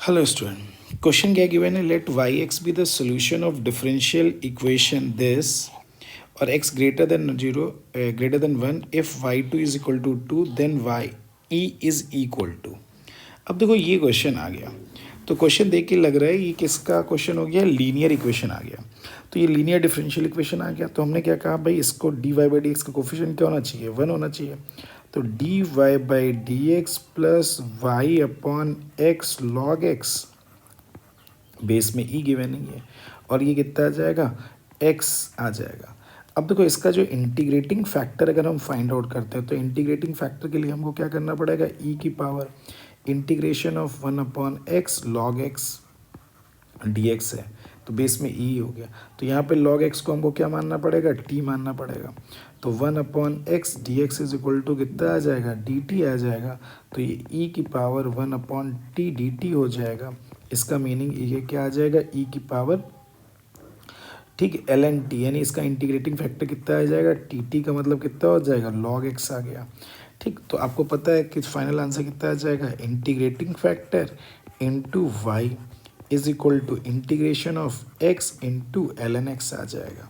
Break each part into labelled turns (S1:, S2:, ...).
S1: Hello student, question क्या given है? Let y x be the solution of differential equation this और x greater than 0 greater than 1 if y two is equal to 2 then y e is equal to. अब देखो ये question आ गया, तो question देख के लग रहा है ये किसका क्वेश्चन हो गया? लीनियर इक्वेशन आ गया। तो ये लीनियर डिफरेंशियल इक्वेशन आ गया, तो हमने क्या कहा भाई, इसको D Y by D X का कोफिशिएंट क्या होना चाहिए? 1 होना चाहिए। तो D Y by D X plus Y upon X log X, base में ई गिवन नहीं है, और ये कितना आ जाएगा? एक्स आ जाएगा। अब देखो इसका जो इंटीग्रेटिंग फैक्टर अगर हम फाइंड आउट करते हैं, तो इंटीग्रेटिंग फैक्टर के लिए हमको क्या करना पड़ेगा? ई की power integration of 1 upon X log x D x है, तो बेस में ई हो गया। तो यहाँ पे लॉग एक्स को हमको क्या मानना पड़ेगा? टी मानना पड़ेगा। तो 1 upon X D X is equal to कितना आ जाएगा? डी टी आ जाएगा। तो ये ई की power 1 upon T D T हो जाएगा। इसका मीनिंग ये क्या आ जाएगा? ई की पावर, ठीक, एल एन टी, यानी इसका इंटीग्रेटिंग फैक्टर कितना आ जाएगा? टी टी का मतलब कितना हो जाएगा? लॉग एक्स आ गया। ठीक, तो आपको पता है कि फाइनल आंसर कितना आ जाएगा? Integrating factor into Y is equal to integration of x into l n x आ जाएगा।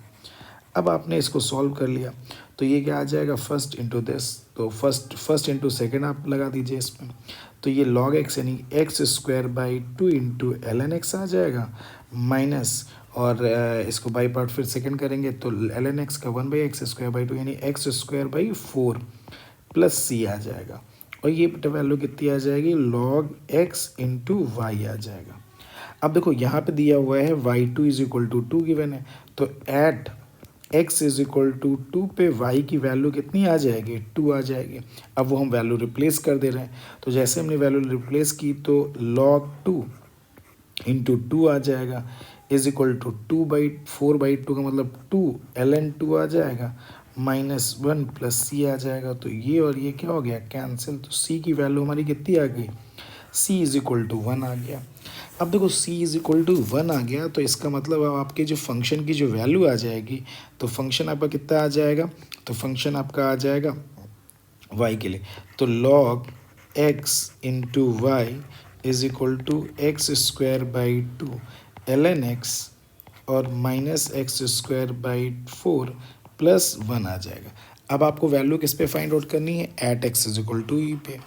S1: अब आपने इसको सॉल्व कर लिया, तो ये क्या आ जाएगा? फर्स्ट इंटू दिस, तो फर्स्ट इंटू सेकेंड आप लगा दीजिए इसमें। तो ये लॉग एक्स यानी x square by 2 into l n x आ जाएगा, माइनस, और इसको बाई पार्ट फिर सेकेंड करेंगे तो एल एन एक्स का 1 बाई एक्स स्क्वायर बाई 2 यानी x square by 4 plus C आ जाएगा। और ये वैल्यू कितनी आ जाएगी? लॉग एक्स इंटू वाई आ जाएगा। अब देखो यहाँ पे दिया हुआ है Y two is equal to 2 given है, तो at x is equal to 2 पे वाई की वैल्यू कितनी आ जाएगी? 2 आ जाएगी। अब वो हम वैल्यू रिप्लेस कर दे रहे हैं, तो जैसे हमने वैल्यू रिप्लेस की तो लॉग 2 इंटू 2 आ जाएगा इज इक्वल टू 2/4/2 का मतलब 2 एल एन 2 आ जाएगा, माइनस 1 प्लस सी आ जाएगा। तो ये और ये क्या हो गया? कैंसिल। तो सी की वैल्यू हमारी कितनी आ गई? सी इज इक्वल टू 1 आ गया। अब देखो c इज इक्वल टू 1 आ गया, तो इसका मतलब अब आपके जो फंक्शन की जो वैल्यू आ जाएगी, तो फंक्शन आपका कितना आ जाएगा? तो फंक्शन आपका आ जाएगा y के लिए, तो log x into Y is equal to x square by 2 l n x और minus x square by 4 plus 1 आ जाएगा। अब आपको वैल्यू किस पे फाइंड आउट करनी है? At x is equal to e पे।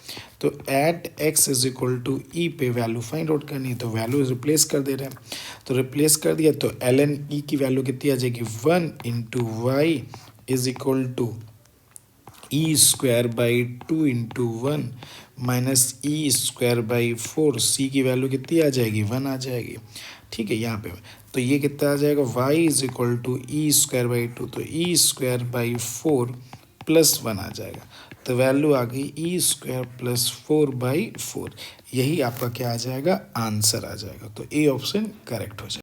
S1: तो at x is equal to e पे वैल्यू फाइंड आउट करनी है, तो वैल्यू रिप्लेस कर दे रहे हैं। तो रिप्लेस कर दिया तो एल एन ई की वैल्यू कितनी आ जाएगी? 1 into Y is equal to E square by 2 into 1 minus E square by 4। C की वैल्यू कितनी आ जाएगी? 1 आ जाएगी। ठीक है, यहाँ पे तो ये कितना आ जाएगा? y is equal to E square by 2, तो ई स्क्वायर बाई 4 प्लस 1 आ जाएगा। तो वैल्यू आ गई ई स्क्वायर प्लस 4/4। यही आपका क्या आ जाएगा? आंसर आ जाएगा। तो ए ऑप्शन करेक्ट हो जाएगा।